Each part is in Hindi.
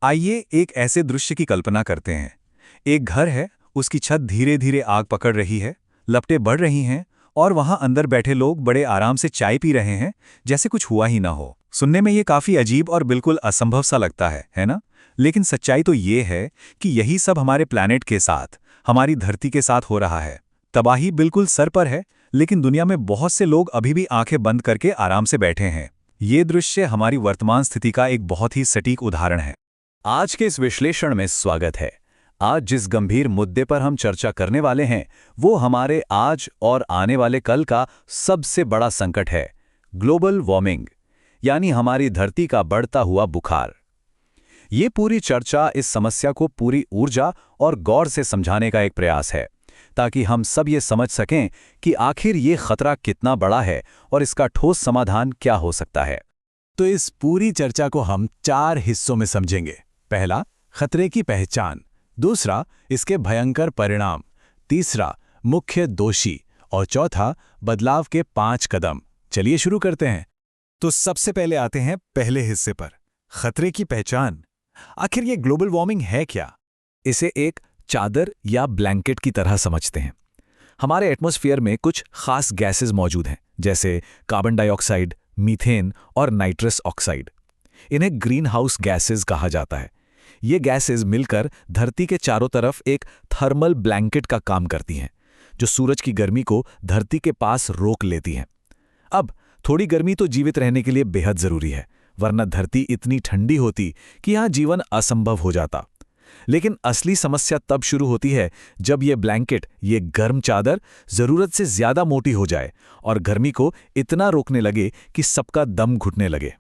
आइए एक ऐसे दृश्य की कल्पना करते हैं। एक घर है, उसकी छत धीरे धीरे आग पकड़ रही है, लपटें बढ़ रही हैं और वहां अंदर बैठे लोग बड़े आराम से चाय पी रहे हैं, जैसे कुछ हुआ ही ना हो। सुनने में ये काफी अजीब और बिल्कुल असंभव सा लगता है ना? लेकिन सच्चाई तो ये है कि यही सब हमारे प्लैनेट के साथ, हमारी धरती के साथ हो रहा है। तबाही बिल्कुल सर पर है, लेकिन दुनिया में बहुत से लोग अभी भी आंखें बंद करके आराम से बैठे हैं। ये दृश्य हमारी वर्तमान स्थिति का एक बहुत ही सटीक उदाहरण है। आज के इस विश्लेषण में स्वागत है। आज जिस गंभीर मुद्दे पर हम चर्चा करने वाले हैं, वो हमारे आज और आने वाले कल का सबसे बड़ा संकट है, ग्लोबल वार्मिंग, यानी हमारी धरती का बढ़ता हुआ बुखार। ये पूरी चर्चा इस समस्या को पूरी ऊर्जा और गौर से समझाने का एक प्रयास है, ताकि हम सब ये समझ सकें कि आखिर ये खतरा कितना बड़ा है और इसका ठोस समाधान क्या हो सकता है। तो इस पूरी चर्चा को हम 4 हिस्सों में समझेंगे। पहला, खतरे की पहचान। दूसरा, इसके भयंकर परिणाम। तीसरा, मुख्य दोषी। और चौथा, बदलाव के 5 कदम। चलिए शुरू करते हैं। तो सबसे पहले आते हैं पहले हिस्से पर, खतरे की पहचान। आखिर ये ग्लोबल वार्मिंग है क्या? इसे एक चादर या ब्लैंकेट की तरह समझते हैं। हमारे एटमॉस्फेयर में कुछ खास गैसेस मौजूद हैं, जैसे कार्बन डाइऑक्साइड, मीथेन और नाइट्रस ऑक्साइड। इन्हें ग्रीन हाउस गैसेस कहा जाता है। ये गैसेस मिलकर धरती के चारों तरफ एक थर्मल ब्लैंकेट का काम करती हैं, जो सूरज की गर्मी को धरती के पास रोक लेती हैं। अब थोड़ी गर्मी तो जीवित रहने के लिए बेहद जरूरी है, वरना धरती इतनी ठंडी होती कि यहाँ जीवन असंभव हो जाता। लेकिन असली समस्या तब शुरू होती है जब ये ब्लैंकेट, ये गर्म चादर, जरूरत से ज्यादा मोटी हो जाए और गर्मी को इतना रोकने लगे कि सबका दम घुटने लगे।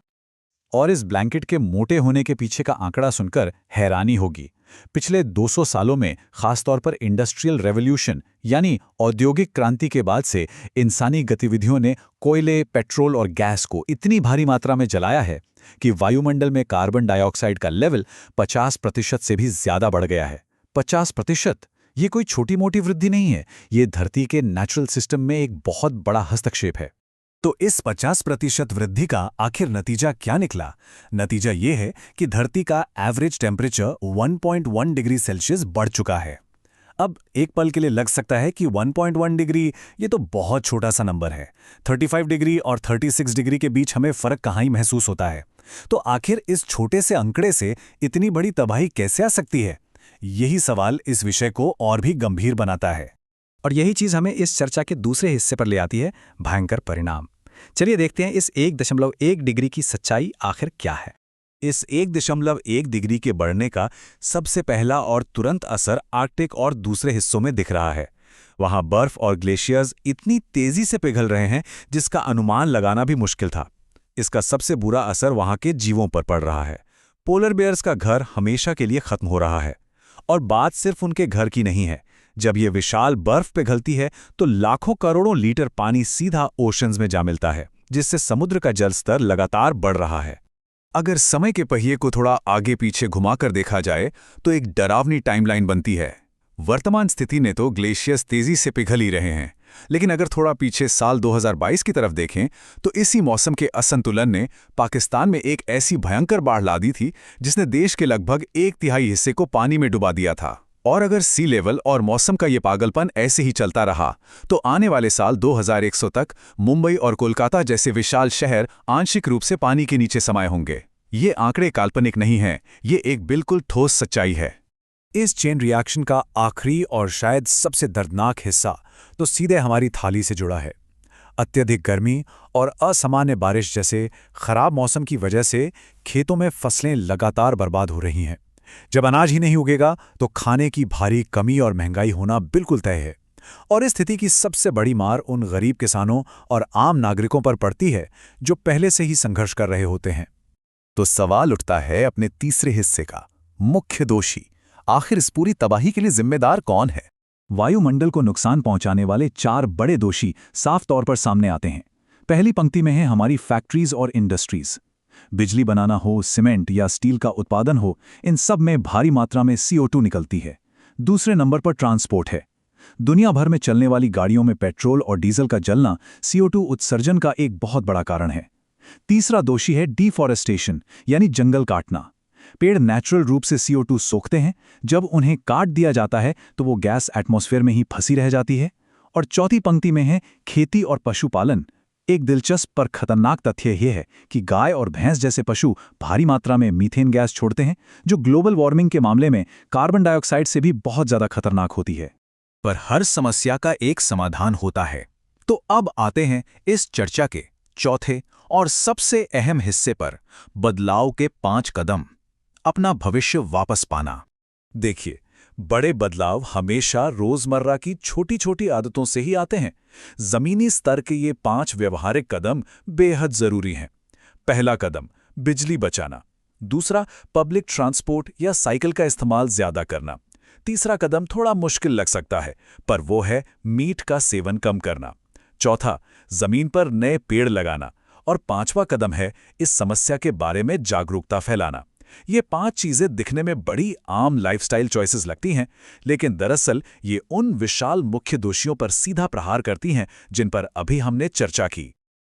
और इस ब्लैंकेट के मोटे होने के पीछे का आंकड़ा सुनकर हैरानी होगी। पिछले 200 सालों में, खासतौर पर इंडस्ट्रियल रेवोल्यूशन यानी औद्योगिक क्रांति के बाद से, इंसानी गतिविधियों ने कोयले, पेट्रोल और गैस को इतनी भारी मात्रा में जलाया है कि वायुमंडल में कार्बन डाइऑक्साइड का लेवल 50% से भी ज्यादा बढ़ गया है। 50%! ये कोई छोटी मोटी वृद्धि नहीं है, ये धरती के नेचुरल सिस्टम में एक बहुत बड़ा हस्तक्षेप है। तो इस 50% वृद्धि का आखिर नतीजा क्या निकला? नतीजा ये है कि धरती का एवरेज टेम्परेचर 1.1 डिग्री सेल्सियस बढ़ चुका है। अब एक पल के लिए लग सकता है कि 1.1 डिग्री ये तो बहुत छोटा सा नंबर है। 35 डिग्री और 36 डिग्री के बीच हमें फर्क कहाँ ही महसूस होता है। तो आखिर इस छोटे से आंकड़े से इतनी बड़ी तबाही कैसे आ सकती है? यही सवाल इस विषय को और भी गंभीर बनाता है। और यही चीज हमें इस चर्चा के दूसरे हिस्से पर ले आती है, भयंकर परिणाम। चलिए देखते हैं इस 1.1 डिग्री की सच्चाई आखिर क्या है। इस 1.1 डिग्री के बढ़ने का सबसे पहला और तुरंत असर आर्कटिक और दूसरे हिस्सों में दिख रहा है। वहां बर्फ और ग्लेशियर्स इतनी तेजी से पिघल रहे हैं जिसका अनुमान लगाना भी मुश्किल था। इसका सबसे बुरा असर वहां के जीवों पर पड़ रहा है। पोलर बेयर्स का घर हमेशा के लिए खत्म हो रहा है। और बात सिर्फ उनके घर की नहीं है। जब ये विशाल बर्फ पिघलती है तो लाखों करोड़ों लीटर पानी सीधा ओशंस में जा मिलता है, जिससे समुद्र का जल स्तर लगातार बढ़ रहा है। अगर समय के पहिए को थोड़ा आगे पीछे घुमाकर देखा जाए तो एक डरावनी टाइमलाइन बनती है। वर्तमान स्थिति ने तो ग्लेशियर्स तेजी से पिघल ही रहे हैं, लेकिन अगर थोड़ा पीछे साल 2022 की तरफ देखें तो इसी मौसम के असंतुलन ने पाकिस्तान में एक ऐसी भयंकर बाढ़ ला दी थी जिसने देश के लगभग 1/3 हिस्से को पानी में डुबा दिया था। और अगर सी लेवल और मौसम का ये पागलपन ऐसे ही चलता रहा तो आने वाले साल 2100 तक मुंबई और कोलकाता जैसे विशाल शहर आंशिक रूप से पानी के नीचे समाये होंगे। ये आंकड़े काल्पनिक नहीं हैं, ये एक बिल्कुल ठोस सच्चाई है। इस चेन रिएक्शन का आखिरी और शायद सबसे दर्दनाक हिस्सा तो सीधे हमारी थाली से जुड़ा है। अत्यधिक गर्मी और असामान्य बारिश जैसे खराब मौसम की वजह से खेतों में फसलें लगातार बर्बाद हो रही हैं। जब अनाज ही नहीं उगेगा तो खाने की भारी कमी और महंगाई होना बिल्कुल तय है। और इस स्थिति की सबसे बड़ी मार उन गरीब किसानों और आम नागरिकों पर पड़ती है जो पहले से ही संघर्ष कर रहे होते हैं। तो सवाल उठता है अपने तीसरे हिस्से का, मुख्य दोषी। आखिर इस पूरी तबाही के लिए जिम्मेदार कौन है? वायुमंडल को नुकसान पहुंचाने वाले 4 बड़े दोषी साफ तौर पर सामने आते हैं। पहली पंक्ति में है हमारी फैक्ट्रीज और इंडस्ट्रीज। बिजली बनाना हो, सीमेंट या स्टील का उत्पादन हो, इन सब में भारी मात्रा में CO2 निकलती है। दूसरे नंबर पर ट्रांसपोर्ट है। दुनिया भर में चलने वाली गाड़ियों में पेट्रोल और डीजल का जलना CO2 उत्सर्जन का एक बहुत बड़ा कारण है। तीसरा दोषी है डिफॉरेस्टेशन यानी जंगल काटना। पेड़ नेचुरल रूप से CO2 सोखते हैं। जब उन्हें काट दिया जाता है तो वो गैस एटमॉस्फेयर में ही फंसी रह जाती है। और चौथी पंक्ति में है खेती और पशुपालन। एक दिलचस्प पर खतरनाक तथ्य यह है कि गाय और भैंस जैसे पशु भारी मात्रा में मीथेन गैस छोड़ते हैं, जो ग्लोबल वार्मिंग के मामले में कार्बन डाइऑक्साइड से भी बहुत ज़्यादा खतरनाक होती है। पर हर समस्या का एक समाधान होता है। तो अब आते हैं इस चर्चा के चौथे और सबसे अहम हिस्से पर, बदलाव के 5 कदम। अपना भविष्य वापस पाना। देखिए, बड़े बदलाव हमेशा रोजमर्रा की छोटी छोटी आदतों से ही आते हैं। जमीनी स्तर के ये 5 व्यवहारिक कदम बेहद जरूरी हैं। पहला कदम, बिजली बचाना। दूसरा, पब्लिक ट्रांसपोर्ट या साइकिल का इस्तेमाल ज्यादा करना। तीसरा कदम थोड़ा मुश्किल लग सकता है, पर वो है मीट का सेवन कम करना। चौथा, जमीन पर नए पेड़ लगाना। और 5वां कदम है इस समस्या के बारे में जागरूकता फैलाना। ये 5 चीजें दिखने में बड़ी आम लाइफस्टाइल चॉइसेस लगती हैं, लेकिन दरअसल ये उन विशाल मुख्य दोषियों पर सीधा प्रहार करती हैं जिन पर अभी हमने चर्चा की।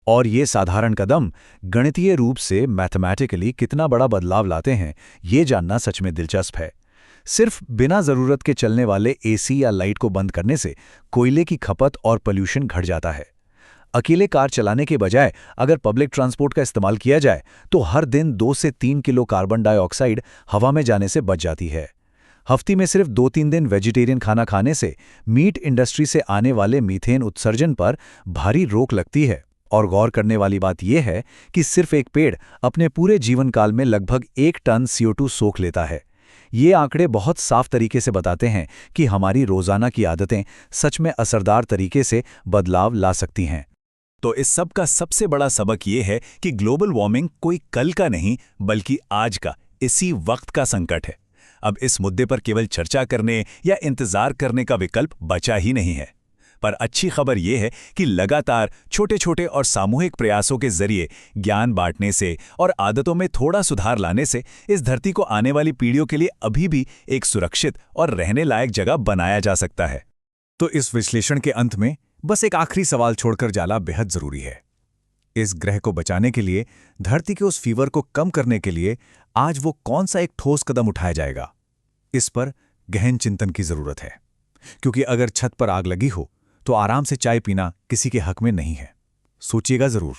और ये साधारण कदम गणितीय रूप से मैथमेटिकली कितना बड़ा बदलाव लाते हैं, ये जानना सच में दिलचस्प है। सिर्फ बिना जरूरत के चलने वाले AC या लाइट को बंद करने से कोयले की खपत और पोल्यूशन घट जाता है। अकेले कार चलाने के बजाय अगर पब्लिक ट्रांसपोर्ट का इस्तेमाल किया जाए तो हर दिन 2 से 3 किलो कार्बन डाइऑक्साइड हवा में जाने से बच जाती है। हफ्ते में सिर्फ 2-3 दिन वेजिटेरियन खाना खाने से मीट इंडस्ट्री से आने वाले मीथेन उत्सर्जन पर भारी रोक लगती है। और गौर करने वाली बात यह है कि सिर्फ एक पेड़ अपने पूरे जीवन काल में लगभग 1 टन CO2 सोख लेता है। ये आंकड़े बहुत साफ तरीके से बताते हैं कि हमारी रोजाना की आदतें सच में असरदार तरीके से बदलाव ला सकती हैं। तो इस सब का सबसे बड़ा सबक ये है कि ग्लोबल वार्मिंग कोई कल का नहीं, बल्कि आज का, इसी वक्त का संकट है। अब इस मुद्दे पर केवल चर्चा करने या इंतजार करने का विकल्प बचा ही नहीं है। पर अच्छी खबर यह है कि लगातार छोटे छोटे और सामूहिक प्रयासों के जरिए ज्ञान बांटने से और आदतों में थोड़ा सुधार लाने से इस धरती को आने वाली पीढ़ियों के लिए अभी भी एक सुरक्षित और रहने लायक जगह बनाया जा सकता है। तो इस विश्लेषण के अंत में बस एक आखिरी सवाल छोड़कर जाना बेहद जरूरी है। इस ग्रह को बचाने के लिए, धरती के उस फीवर को कम करने के लिए आज वो कौन सा एक ठोस कदम उठाया जाएगा? इस पर गहन चिंतन की जरूरत है, क्योंकि अगर छत पर आग लगी हो तो आराम से चाय पीना किसी के हक में नहीं है। सोचिएगा जरूर।